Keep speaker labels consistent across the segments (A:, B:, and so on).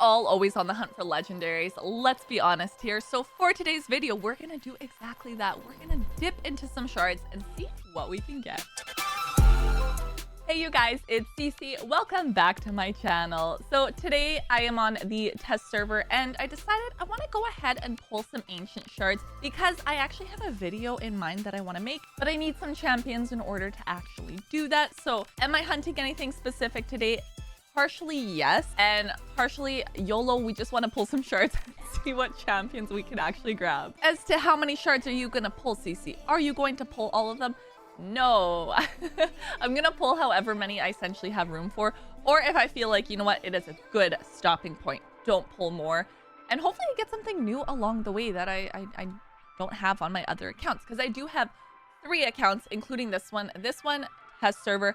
A: all always on the hunt for legendaries. Let's be honest here. So for today's video, we're gonna do exactly that. We're gonna dip into some shards and see what we can get. Hey you guys, it's Cece. Welcome back to my channel. So today I am on the test server and I decided I want to go ahead and pull some ancient shards because I actually have a video in mind that I want to make, but I need some champions in order to actually do that. So am I hunting anything specific today? Partially yes, and partially YOLO, we just want to pull some shards and see what champions we can actually grab. As to how many shards are you gonna pull, Cece? Are you going to pull all of them? No. I'm gonna pull however many I essentially have room for, or if I feel like, you know what, it is a good stopping point, don't pull more. And hopefully I get something new along the way that I don't have on my other accounts, because I do have 3 accounts, including this one. This one has server.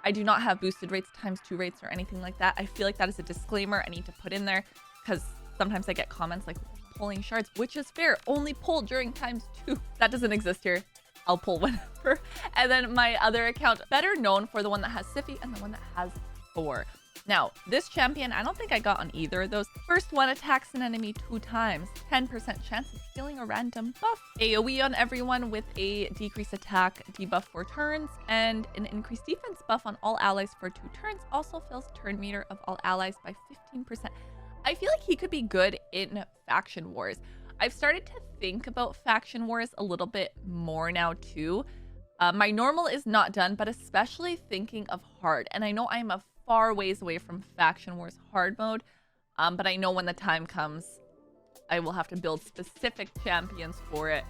A: I do not have boosted rates, ×2 rates, or anything like that. I feel like that is a disclaimer I need to put in there because sometimes I get comments like pulling shards, which is fair. Only pull during ×2. That doesn't exist here. I'll pull whenever. And then my other account, better known for the one that has Cece and the one that has Thor. Now, this champion, I don't think I got on either of those. First one attacks an enemy 2 times, 10% chance of stealing a random buff. AoE on everyone with a decreased attack debuff for turns, and an increased defense buff on all allies for 2 turns. Also fills turn meter of all allies by 15%. I feel like he could be good in faction wars. I've started to think about faction wars a little bit more now too. My normal is not done, but especially thinking of hard. And I know I'm a far ways away from faction wars hard mode, but I know when the time comes I will have to build specific champions for it.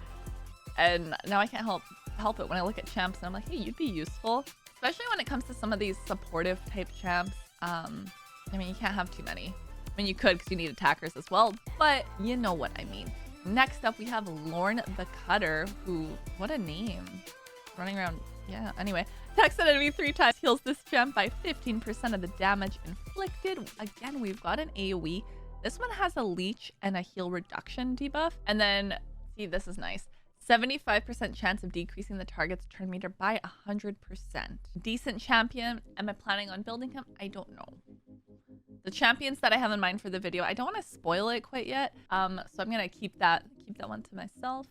A: And now I can't help it when I look at champs and I'm like, hey, you'd be useful, especially when it comes to some of these supportive type champs. I mean, you can't have too many. I mean, you could because you need attackers as well, but you know what I mean. Next up we have Lorne the Cutter, who, what a name, running around. Yeah, anyway, attacks an enemy 3 times, heals this champ by 15% of the damage inflicted. Again, we've got an AoE. This one has a leech and a heal reduction debuff. And then, see, this is nice. 75% chance of decreasing the target's turn meter by 100%. Decent champion. Am I planning on building him? I don't know. The champions that I have in mind for the video, I don't want to spoil it quite yet. So I'm gonna keep that one to myself.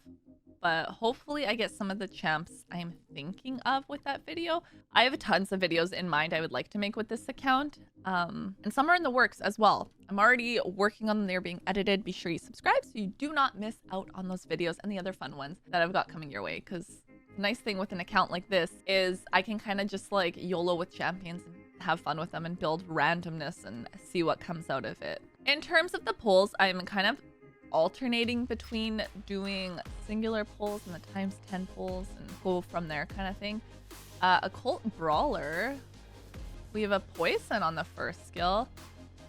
A: But hopefully I get some of the champs I am thinking of with that video. I have tons of videos in mind I would like to make with this account. And some are in the works as well. I'm already working on them. They're being edited. Be sure you subscribe so you do not miss out on those videos and the other fun ones that I've got coming your way. Because the nice thing with an account like this is I can kind of just like YOLO with champions and have fun with them and build randomness and see what comes out of it. In terms of the polls, I'm kind of alternating between doing singular pulls and the ×10 pulls and go from there kind of thing. Occult Brawler. We have a poison on the first skill.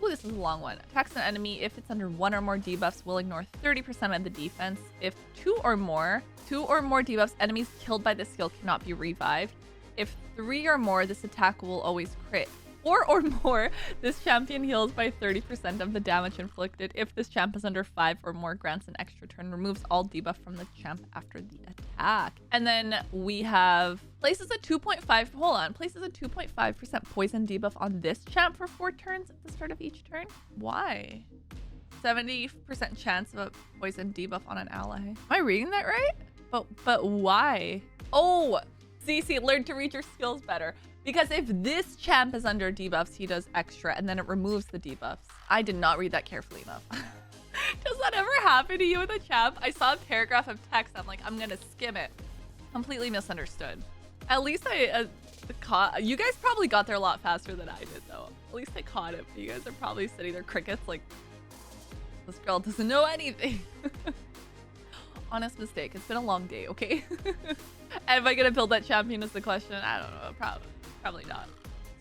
A: Ooh, this is a long one. Attacks an enemy if it's under 1 or more debuffs will ignore 30% of the defense. If 2 or more debuffs, enemies killed by this skill cannot be revived. If 3 or more, this attack will always crit. 4 or more, this champion heals by 30% of the damage inflicted. If this champ is under 5 or more, grants an extra turn, removes all debuff from the champ after the attack. And then we have places a 2.5% poison debuff on this champ for 4 turns at the start of each turn. Why? 70% chance of a poison debuff on an ally. Am I reading that right? But why? Oh, Cece, learn to read your skills better. Because if this champ is under debuffs, he does extra and then it removes the debuffs. I did not read that carefully enough. Does that ever happen to you with a champ? I saw a paragraph of text. I'm like, I'm gonna skim it. Completely misunderstood. At least you guys probably got there a lot faster than I did though. At least I caught it. But you guys are probably sitting there crickets like, this girl doesn't know anything. Honest mistake. It's been a long day, okay? Am I gonna build that champion is the question? I don't know. Probably not.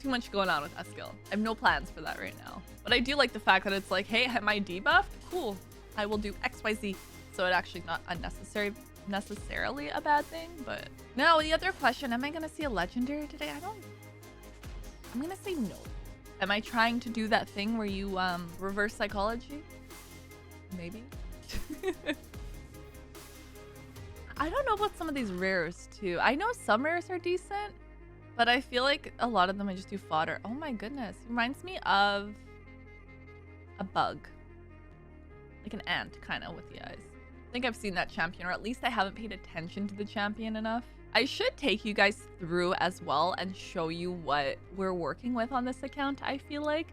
A: Too much going on with that skill. I have no plans for that right now. But I do like the fact that it's like, hey, am I debuffed? Cool. I will do XYZ. So it actually not necessarily a bad thing. But now the other question, am I gonna see a legendary today? I'm gonna say no. Am I trying to do that thing where you reverse psychology? Maybe. I don't know about some of these rares too. I know some rares are decent, but I feel like a lot of them I just do fodder. Oh my goodness. Reminds me of a bug. Like an ant, kind of, with the eyes. I think I've seen that champion, or at least I haven't paid attention to the champion enough. I should take you guys through as well and show you what we're working with on this account, I feel like.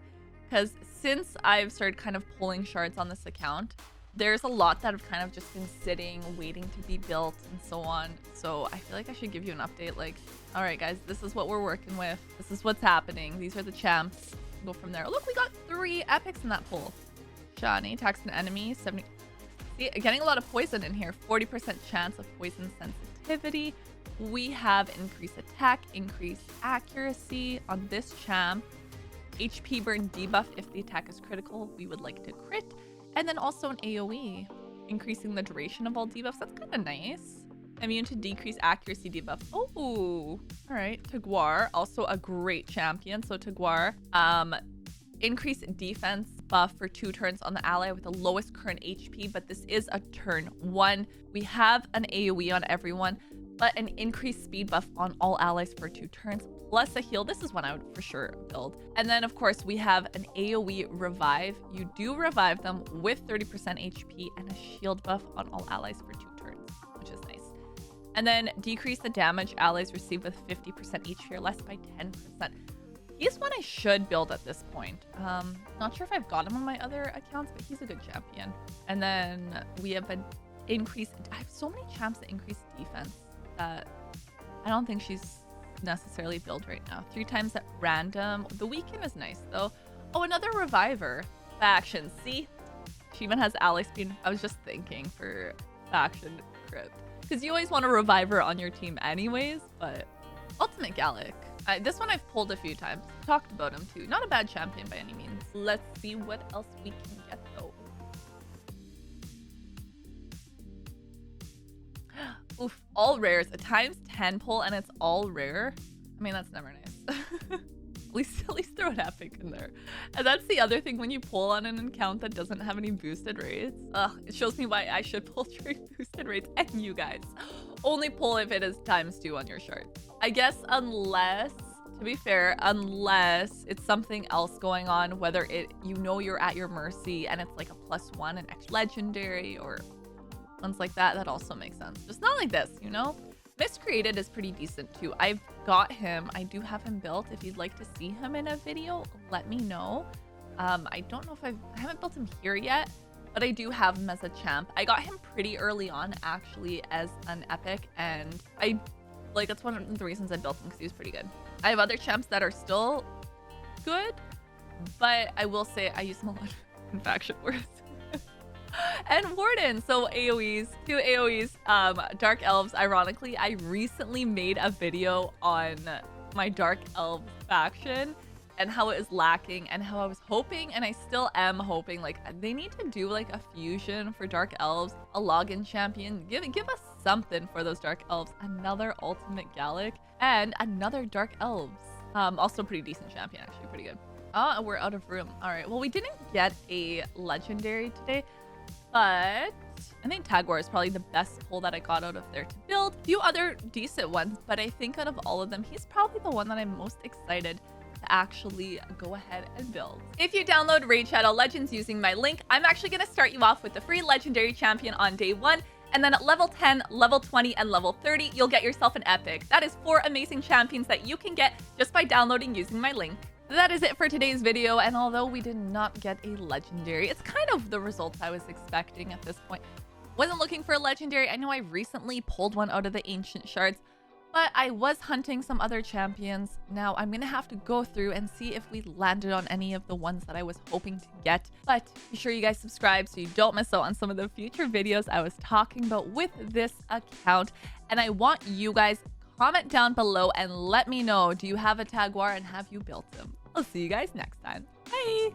A: Because since I've started kind of pulling shards on this account, there's a lot that have kind of just been sitting, waiting to be built and so on. So I feel like I should give you an update. Like, all right, guys, this is what we're working with. This is what's happening. These are the champs. Go from there. Look, we got 3 epics in that pool. Shani attacks an enemy. 70. See, getting a lot of poison in here. 40% chance of poison sensitivity. We have increased attack, increased accuracy on this champ. HP burn debuff if the attack is critical. We would like to crit. And then also an AoE, increasing the duration of all debuffs. That's kind of nice. Immune to decreased accuracy debuff. Oh, all right. Taguar, also a great champion. So Taguar, increased defense buff for 2 turns on the ally with the lowest current HP, but this is a turn 1. We have an AoE on everyone, but an increased speed buff on all allies for 2 turns, plus a heal. This is one I would for sure build. And then, of course, we have an AoE revive. You do revive them with 30% HP and a shield buff on all allies for 2 turns, which is nice. And then decrease the damage allies receive with 50% HP or less by 10%. He's one I should build at this point. Not sure if I've got him on my other accounts, but he's a good champion. And then we have an increase. I have so many champs that increase defense that I don't think she's necessarily built right now. 3 times at random. The weekend is nice though. Oh, another reviver faction. See, she even has ally speed. I was just thinking for faction crypt, because you always want a reviver on your team anyways. But ultimate Gallic, this one I've pulled a few times. Talked about him too. Not a bad champion by any means. Let's see what else we can get though. Oof, all rares. A ×10 pull and it's all rare. I mean, that's never nice. at least throw an epic in there. And that's the other thing when you pull on an account that doesn't have any boosted rates. It shows me why I should pull during boosted rates. And you guys only pull if it is ×2 on your shard. I guess unless, to be fair, unless it's something else going on, whether you're at your mercy and it's like a +1 an extra legendary or ones like that, that also makes sense. Just not like this, you know? Miscreated is pretty decent too. I've got him. I do have him built. If you'd like to see him in a video, let me know. I don't know if I haven't built him here yet, but I do have him as a champ. I got him pretty early on actually as an epic, and that's one of the reasons I built him, because he was pretty good. I have other champs that are still good, but I will say I use them a lot in faction wars. And Warden, so AoEs, 2 AoEs, Dark Elves. Ironically, I recently made a video on my Dark Elves faction and how it is lacking, and how I was hoping, and I still am hoping, like they need to do like a fusion for Dark Elves, a login champion. Give us something for those Dark Elves. Another ultimate Gallic and another Dark Elves. Also pretty decent champion, actually pretty good. Oh, we're out of room. All right, well, we didn't get a legendary today, but I think Taguar is probably the best pull that I got out of there to build. A few other decent ones, but I think out of all of them, he's probably the one that I'm most excited to actually go ahead and build. If you download Raid Shadow Legends using my link, I'm actually going to start you off with the free legendary champion on day 1. And then at level 10, level 20, and level 30, you'll get yourself an epic. That is 4 amazing champions that you can get just by downloading using my link. That is it for today's video, and although we did not get a legendary, it's kind of the results I was expecting at this point. Wasn't looking for a legendary. I know I recently pulled one out of the ancient shards, but I was hunting some other champions. Now I'm gonna have to go through and see if we landed on any of the ones that I was hoping to get. But be sure you guys subscribe so you don't miss out on some of the future videos I was talking about with this account. And I want you guys comment down below and let me know, do you have a Taguar and have you built him? I'll see you guys next time. Bye!